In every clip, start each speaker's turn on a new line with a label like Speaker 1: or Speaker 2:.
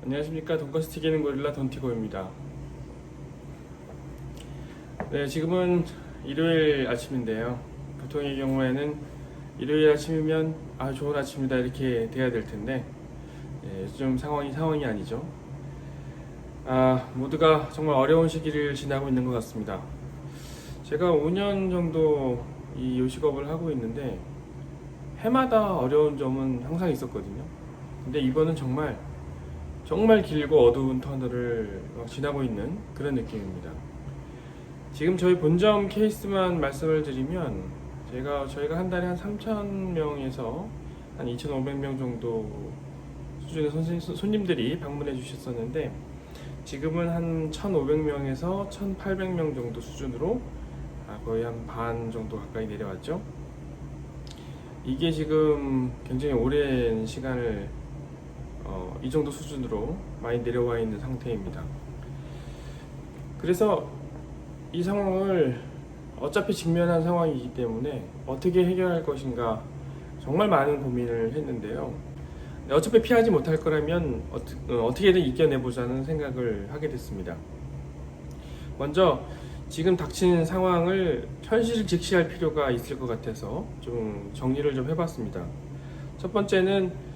Speaker 1: 안녕하십니까. 돈가스 튀기는 고릴라 돈티고입니다. 네, 지금은 일요일 아침인데요. 보통의 경우에는 일요일 아침이면 좋은 아침이다 이렇게 돼야 될 텐데 요즘 상황이 아니죠. 모두가 정말 어려운 시기를 지나고 있는 것 같습니다. 제가 5년 정도 이 요식업을 하고 있는데 해마다 어려운 점은 항상 있었거든요. 근데 이번은 정말 길고 어두운 터널을 지나고 있는 그런 느낌입니다. 지금 저희 본점 케이스만 말씀을 드리면 저희가 한 달에 한 3,000명에서 한 2,500명 정도 수준의 손님들이 방문해 주셨었는데 지금은 한 1,500명에서 1,800명 정도 수준으로 거의 한 반 정도 가까이 내려왔죠. 이게 지금 굉장히 오랜 시간을 이 정도 수준으로 많이 내려와 있는 상태입니다. 그래서 이 상황을 어차피 직면한 상황이기 때문에 어떻게 해결할 것인가 정말 많은 고민을 했는데요. 어차피 피하지 못할 거라면 어떻게든 이겨내보자는 생각을 하게 됐습니다. 먼저 지금 닥친 상황을 현실을 직시할 필요가 있을 것 같아서 좀 정리를 좀 해봤습니다. 첫 번째는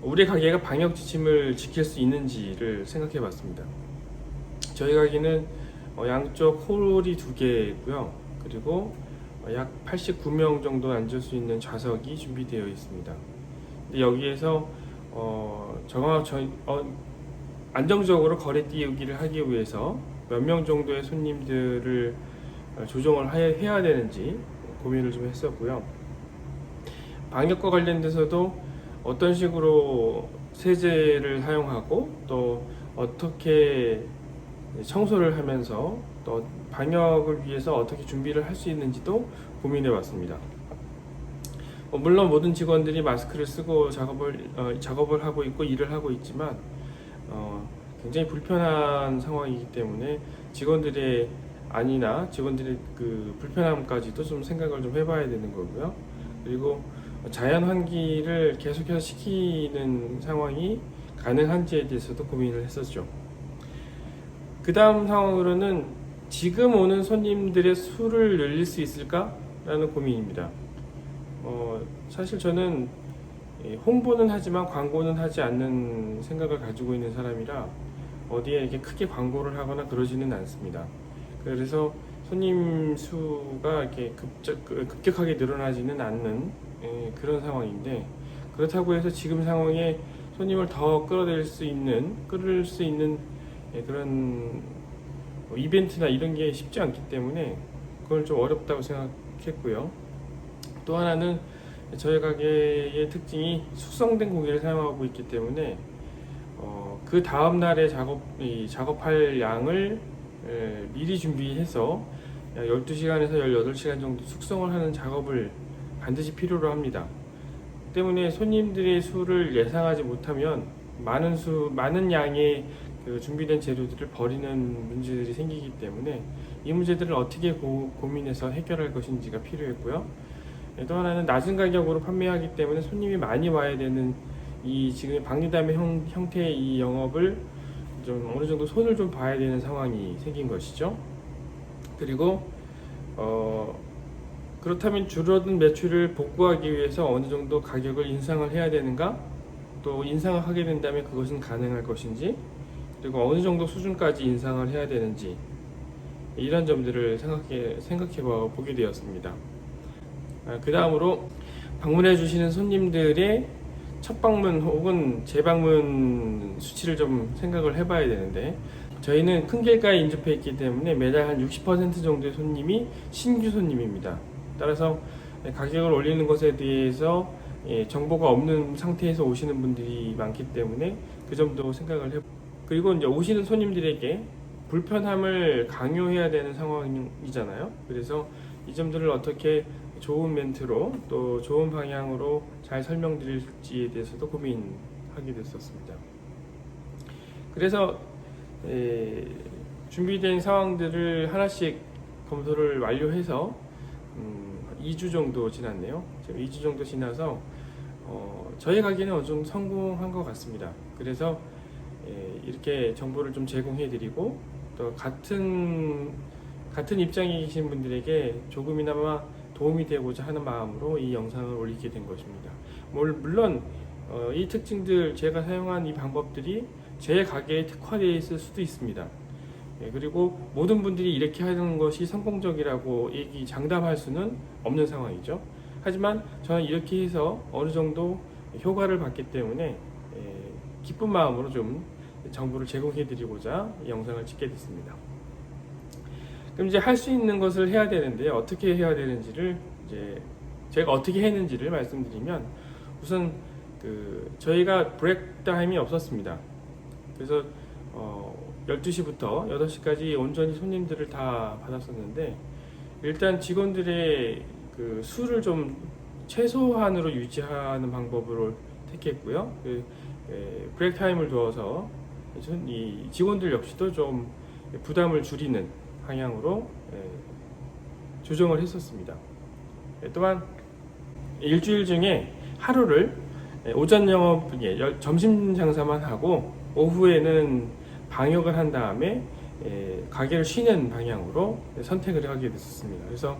Speaker 1: 우리 가게가 방역 지침을 지킬 수 있는지를 생각해 봤습니다. 저희 가게는 양쪽 홀이 2개고요. 그리고 약 89명 정도 앉을 수 있는 좌석이 준비되어 있습니다. 근데 여기에서 안정적으로 거래 띄우기를 하기 위해서 몇 명 정도의 손님들을 조정을 해야 되는지 고민을 좀 했었고요. 방역과 관련돼서도 어떤 식으로 세제를 사용하고 또 어떻게 청소를 하면서 또 방역을 위해서 어떻게 준비를 할 수 있는지도 고민해 봤습니다. 물론 모든 직원들이 마스크를 쓰고 작업을 하고 있고 일을 하고 있지만 굉장히 불편한 상황이기 때문에 직원들의 그 불편함까지도 좀 생각을 좀 해봐야 되는 거고요. 그리고 자연 환기를 계속해서 시키는 상황이 가능한지에 대해서도 고민을 했었죠. 그 다음 상황으로는 지금 오는 손님들의 수를 늘릴 수 있을까라는 고민입니다. 사실 저는 홍보는 하지만 광고는 하지 않는 생각을 가지고 있는 사람이라 어디에 이렇게 크게 광고를 하거나 그러지는 않습니다. 그래서 손님 수가 이렇게 급격하게 늘어나지는 않는 그런 상황인데, 그렇다고 해서 지금 상황에 손님을 더 끌을 수 있는 그런 이벤트나 이런 게 쉽지 않기 때문에 그걸 좀 어렵다고 생각했고요. 또 하나는 저희 가게의 특징이 숙성된 고기를 사용하고 있기 때문에 그 다음 날에 작업할 양을 미리 준비해서 12시간에서 18시간 정도 숙성을 하는 작업을 반드시 필요로 합니다. 때문에 손님들의 수를 예상하지 못하면 많은 양의 준비된 재료들을 버리는 문제들이 생기기 때문에 이 문제들을 어떻게 고민해서 해결할 것인지가 필요했고요. 또 하나는 낮은 가격으로 판매하기 때문에 손님이 많이 와야 되는 이 지금의 박리담의 형태의 이 영업을 좀 어느 정도 손을 좀 봐야 되는 상황이 생긴 것이죠. 그리고 그렇다면 줄어든 매출을 복구하기 위해서 어느 정도 가격을 인상을 해야 되는가? 또 인상을 하게 된다면 그것은 가능할 것인지, 그리고 어느 정도 수준까지 인상을 해야 되는지, 이런 점들을 생각해 보게 되었습니다. 그 다음으로 방문해 주시는 손님들의 첫 방문 혹은 재방문 수치를 좀 생각을 해봐야 되는데, 저희는 큰 길가에 인접해 있기 때문에 매달 한 60% 정도의 손님이 신규 손님입니다. 따라서 가격을 올리는 것에 대해서 정보가 없는 상태에서 오시는 분들이 많기 때문에 그 점도 생각을 해보고, 그리고 이제 오시는 손님들에게 불편함을 강요해야 되는 상황이잖아요. 그래서 이 점들을 어떻게 좋은 멘트로 또 좋은 방향으로 잘 설명드릴지에 대해서도 고민하게 됐었습니다. 그래서 준비된 상황들을 하나씩 검토를 완료해서 2주 정도 지났네요. 2주 정도 지나서 저희 가게는 어느 정도 성공한 것 같습니다. 그래서 이렇게 정보를 좀 제공해 드리고 또 같은 입장에 계신 분들에게 조금이나마 도움이 되고자 하는 마음으로 이 영상을 올리게 된 것입니다. 물론 이 특징들, 제가 사용한 이 방법들이 제 가게에 특화되어 있을 수도 있습니다. 그리고 모든 분들이 이렇게 하는 것이 성공적이라고 장담할 수는 없는 상황이죠. 하지만 저는 이렇게 해서 어느 정도 효과를 봤기 때문에 기쁜 마음으로 좀 정보를 제공해 드리고자 이 영상을 찍게 됐습니다. 그럼 이제 할 수 있는 것을 해야 되는데 어떻게 해야 되는지를 이제 제가 어떻게 했는지를 말씀드리면, 우선 저희가 브레이크 타임이 없었습니다. 그래서 12시부터 8시까지 온전히 손님들을 다 받았었는데, 일단 직원들의 수를 좀 최소한으로 유지하는 방법으로 택했고요. 브레이크 타임을 두어서 이 직원들 역시도 좀 부담을 줄이는 방향으로 조정을 했었습니다. 또한 일주일 중에 하루를 오전 영업, 점심 장사만 하고 오후에는 방역을 한 다음에 가게를 쉬는 방향으로 선택을 하게 됐습니다. 그래서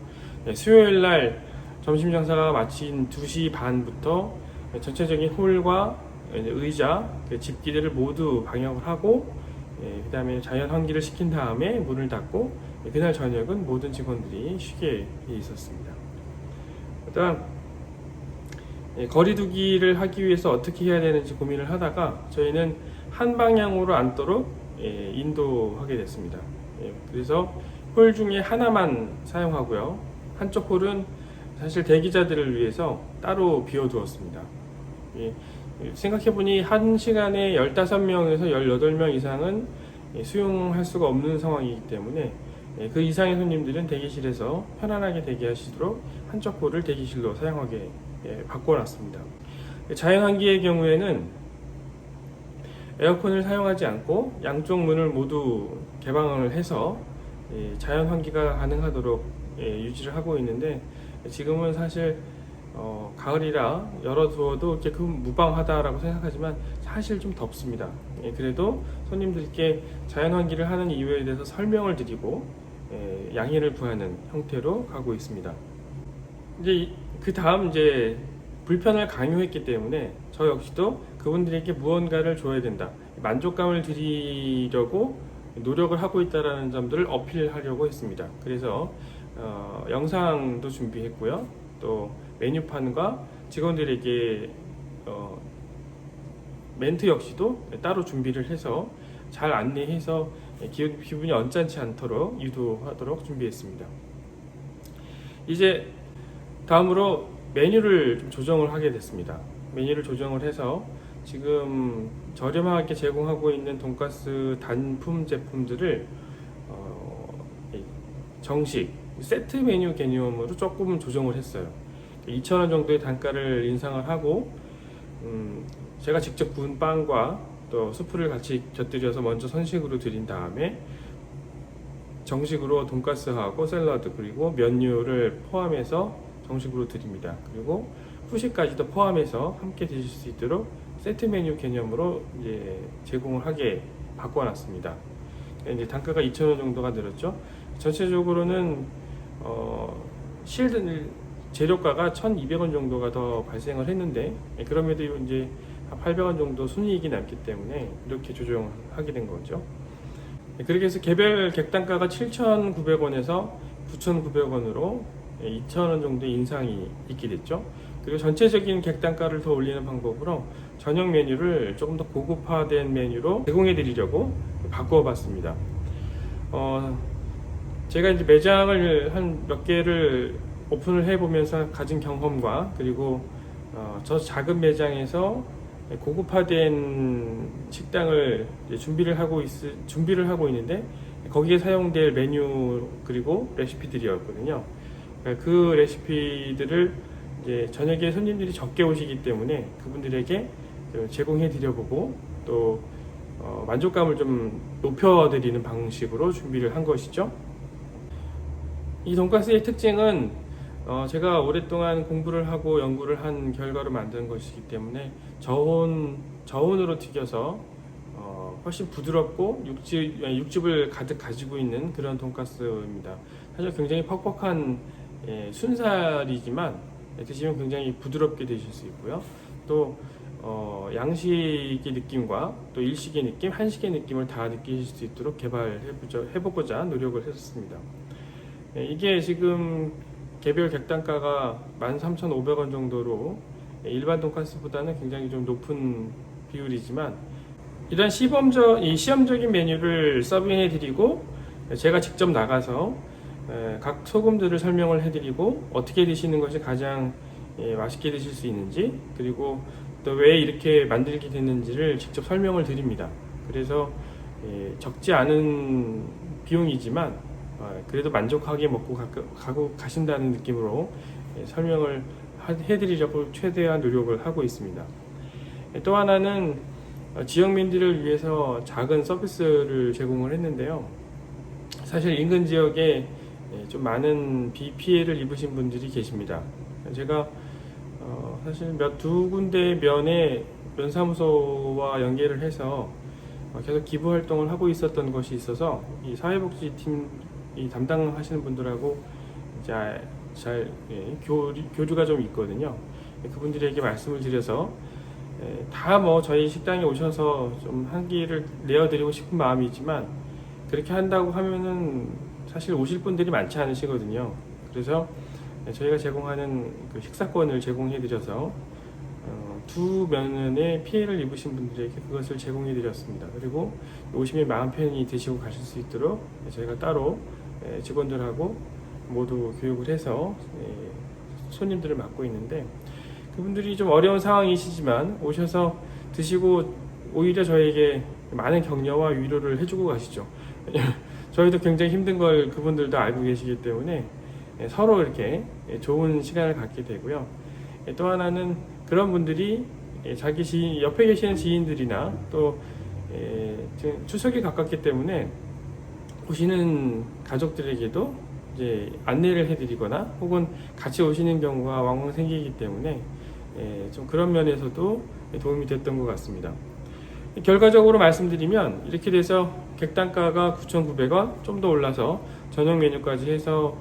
Speaker 1: 수요일 날 점심 장사가 마친 2시 반부터 전체적인 홀과 의자, 집기들을 모두 방역을 하고, 그 다음에 자연 환기를 시킨 다음에 문을 닫고, 그날 저녁은 모든 직원들이 쉬게 있었습니다. 일단 거리두기를 하기 위해서 어떻게 해야 되는지 고민을 하다가 저희는 한 방향으로 앉도록 인도하게 됐습니다. 그래서 홀 중에 하나만 사용하고요, 한쪽 홀은 사실 대기자들을 위해서 따로 비워두었습니다. 생각해보니 한 시간에 15명에서 18명 이상은 수용할 수가 없는 상황이기 때문에 그 이상의 손님들은 대기실에서 편안하게 대기하시도록 한쪽 홀을 대기실로 사용하게 바꿔놨습니다. 자연환기의 경우에는 에어컨을 사용하지 않고 양쪽 문을 모두 개방을 해서 자연환기가 가능하도록 유지를 하고 있는데, 지금은 사실 가을이라 열어두어도 이렇게 무방하다라고 생각하지만 사실 좀 덥습니다. 그래도 손님들께 자연환기를 하는 이유에 대해서 설명을 드리고 양해를 구하는 형태로 가고 있습니다. 이제 그 다음 불편을 강요했기 때문에 저 역시도 그분들에게 무언가를 줘야 된다, 만족감을 드리려고 노력을 하고 있다라는 점들을 어필하려고 했습니다. 그래서 영상도 준비했고요, 또 메뉴판과 직원들에게 멘트 역시도 따로 준비를 해서 잘 안내해서 기분이 언짢지 않도록 유도하도록 준비했습니다. 이제 다음으로 메뉴를 좀 조정을 하게 됐습니다. 메뉴를 조정을 해서 지금 저렴하게 제공하고 있는 돈가스 단품 제품들을 정식 세트 메뉴 개념으로 조금 조정을 했어요. 2,000원 정도의 단가를 인상을 하고, 제가 직접 구운 빵과 또 수프를 같이 곁들여서 먼저 선식으로 드린 다음에 정식으로 돈가스하고 샐러드 그리고 면류를 포함해서 정식으로 드립니다. 그리고 후식까지도 포함해서 함께 드실 수 있도록 세트 메뉴 개념으로 제공을 하게 바꿔놨습니다. 이제 단가가 2,000원 정도가 늘었죠. 전체적으로는 재료가가 1,200원 정도가 더 발생을 했는데, 그럼에도 이제 800원 정도 순이익이 남기 때문에 이렇게 조정하게 된 거죠. 그렇게 해서 개별 객단가가 7,900원에서 9,900원으로 2,000원 정도의 인상이 있게 됐죠. 그리고 전체적인 객단가를 더 올리는 방법으로 저녁 메뉴를 조금 더 고급화된 메뉴로 제공해 드리려고 바꾸어 봤습니다. 제가 이제 매장을 한 몇 개를 오픈을 해보면서 가진 경험과, 그리고 저 작은 매장에서 고급화된 식당을 준비를 하고 있는데, 거기에 사용될 메뉴 그리고 레시피들이었거든요. 그 레시피들을 이제 저녁에 손님들이 적게 오시기 때문에 그분들에게 제공해 드려보고, 또 만족감을 좀 높여드리는 방식으로 준비를 한 것이죠. 이 돈가스의 특징은 제가 오랫동안 공부를 하고 연구를 한 결과로 만든 것이기 때문에 저온으로 튀겨서 훨씬 부드럽고 육즙을 가득 가지고 있는 그런 돈가스입니다. 사실 굉장히 퍽퍽한 순살이지만 드시면 굉장히 부드럽게 드실 수 있고요. 또 양식의 느낌과 또 일식의 느낌, 한식의 느낌을 다 느끼실 수 있도록 해보고자 노력을 했었습니다. 이게 지금 개별 객단가가 13,500원 정도로 일반 돈가스보다는 굉장히 좀 높은 비율이지만, 이런 시험적인 메뉴를 서빙해 드리고 제가 직접 나가서 각 소금들을 설명을 해드리고 어떻게 드시는 것이 가장 맛있게 드실 수 있는지, 그리고 또 왜 이렇게 만들게 됐는지를 직접 설명을 드립니다. 그래서 적지 않은 비용이지만 그래도 만족하게 먹고 가신다는 느낌으로 설명을 해드리려고 최대한 노력을 하고 있습니다. 또 하나는 지역민들을 위해서 작은 서비스를 제공을 했는데요. 사실 인근 지역에 좀 많은 비 피해를 입으신 분들이 계십니다. 제가 사실 두 군데 면사무소와 연계를 해서 계속 기부 활동을 하고 있었던 것이 있어서 이 사회복지팀 담당하시는 분들하고 잘 교류가 좀 있거든요. 그분들에게 말씀을 드려서 다 저희 식당에 오셔서 좀 한끼를 내어드리고 싶은 마음이지만, 그렇게 한다고 하면은 사실 오실 분들이 많지 않으시거든요. 그래서 저희가 제공하는 그 식사권을 제공해 드려서 두 면에 피해를 입으신 분들에게 그것을 제공해 드렸습니다. 그리고 오시면 마음 편히 드시고 가실 수 있도록 저희가 따로 직원들하고 모두 교육을 해서 손님들을 맡고 있는데, 그분들이 좀 어려운 상황이시지만 오셔서 드시고 오히려 저에게 많은 격려와 위로를 해주고 가시죠. 저희도 굉장히 힘든 걸 그분들도 알고 계시기 때문에 서로 이렇게 좋은 시간을 갖게 되고요. 또 하나는 그런 분들이 자기 옆에 계시는 지인들이나 또 추석이 가깝기 때문에 오시는 가족들에게도 이제 안내를 해드리거나 혹은 같이 오시는 경우가 왕왕 생기기 때문에 좀 그런 면에서도 도움이 됐던 것 같습니다. 결과적으로 말씀드리면 이렇게 돼서 객단가가 9,900원, 좀 더 올라서 저녁 메뉴까지 해서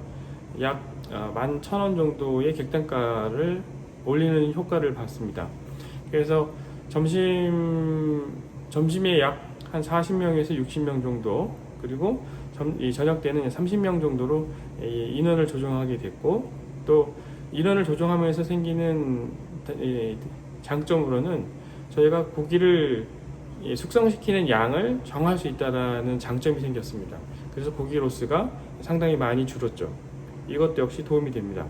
Speaker 1: 약 11,000원 정도의 객단가를 올리는 효과를 봤습니다. 그래서 점심에 약 한 40명에서 60명 정도, 그리고 저녁 때는 30명 정도로 인원을 조정하게 됐고, 또 인원을 조정하면서 생기는 장점으로는 저희가 고기를 숙성시키는 양을 정할 수 있다는 장점이 생겼습니다. 그래서 고기 로스가 상당히 많이 줄었죠. 이것도 역시 도움이 됩니다.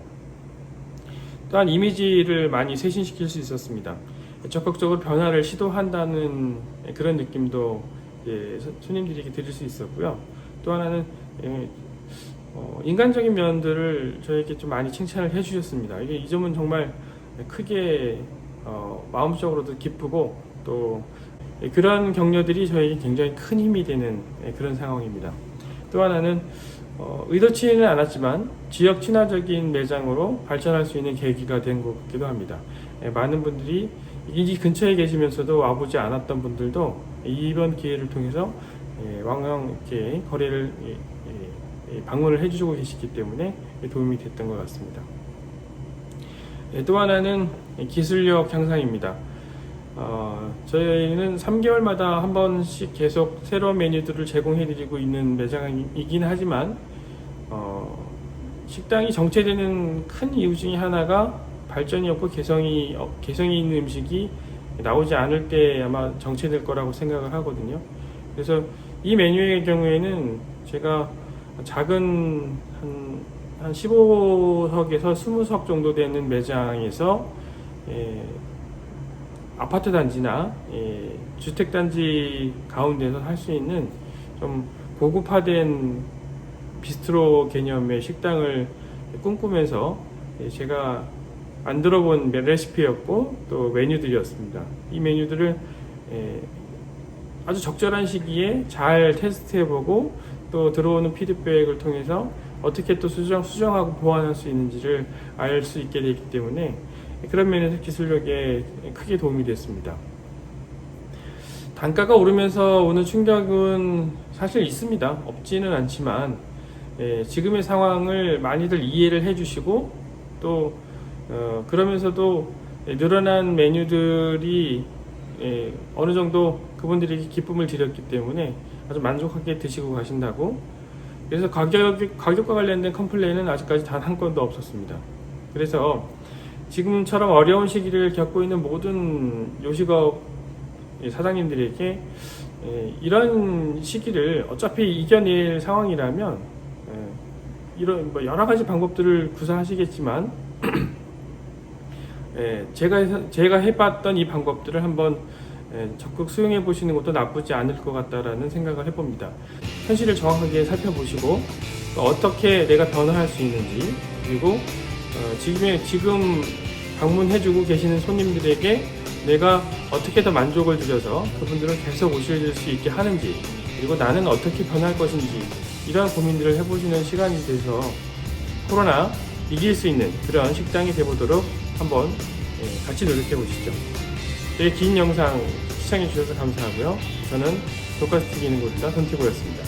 Speaker 1: 또한 이미지를 많이 쇄신시킬 수 있었습니다. 적극적으로 변화를 시도한다는 그런 느낌도 손님들에게 드릴 수 있었고요. 또 하나는 인간적인 면들을 저에게 좀 많이 칭찬을 해주셨습니다. 이 점은 정말 크게 마음적으로도 기쁘고, 또 그런 격려들이 저에게 굉장히 큰 힘이 되는 그런 상황입니다. 또 하나는 의도치는 않았지만 지역 친화적인 매장으로 발전할 수 있는 계기가 된 것 같기도 합니다. 많은 분들이 이 근처에 계시면서도 와보지 않았던 분들도 이번 기회를 통해서 왕왕 이렇게 거래를 방문을 해주고 계시기 때문에 도움이 됐던 것 같습니다. 또 하나는 기술력 향상입니다. 저희는 3개월마다 한 번씩 계속 새로운 메뉴들을 제공해드리고 있는 매장이긴 하지만 식당이 정체되는 큰 이유 중에 하나가 발전이 없고 개성이 있는 음식이 나오지 않을 때 아마 정체될 거라고 생각을 하거든요. 그래서 이 메뉴의 경우에는 제가 작은 한 15석에서 20석 정도 되는 매장에서 아파트 단지나 주택 단지 가운데서 할 수 있는 좀 고급화된 비스트로 개념의 식당을 꿈꾸면서 제가 만들어 본 레시피였고 또 메뉴들이었습니다. 이 메뉴들을 아주 적절한 시기에 잘 테스트해보고 또 들어오는 피드백을 통해서 어떻게 또 수정하고 보완할 수 있는지를 알 수 있게 되기 때문에 그런 면에서 기술력에 크게 도움이 됐습니다. 단가가 오르면서 오는 충격은 사실 있습니다. 없지는 않지만 지금의 상황을 많이들 이해를 해주시고 또 그러면서도 늘어난 메뉴들이 어느 정도 그분들에게 기쁨을 드렸기 때문에 아주 만족하게 드시고 가신다고. 그래서 가격과 관련된 컴플레인은 아직까지 단 한 건도 없었습니다. 그래서 지금처럼 어려운 시기를 겪고 있는 모든 요식업 사장님들에게 이런 시기를 어차피 이겨낼 상황이라면 이런 여러 가지 방법들을 구사하시겠지만 제가 해봤던 이 방법들을 한번 적극 수용해 보시는 것도 나쁘지 않을 것 같다라는 생각을 해봅니다. 현실을 정확하게 살펴보시고 어떻게 내가 변화할 수 있는지, 그리고 지금 방문해주고 계시는 손님들에게 내가 어떻게 더 만족을 드려서 그분들은 계속 오실 수 있게 하는지, 그리고 나는 어떻게 변할 것인지, 이러한 고민들을 해보시는 시간이 돼서 코로나 이길 수 있는 그런 식당이 되보도록 한번 같이 노력해 보시죠. 네, 긴 영상 시청해 주셔서 감사하고요. 저는 돈가스 튀기는 곳이다 손티고였습니다.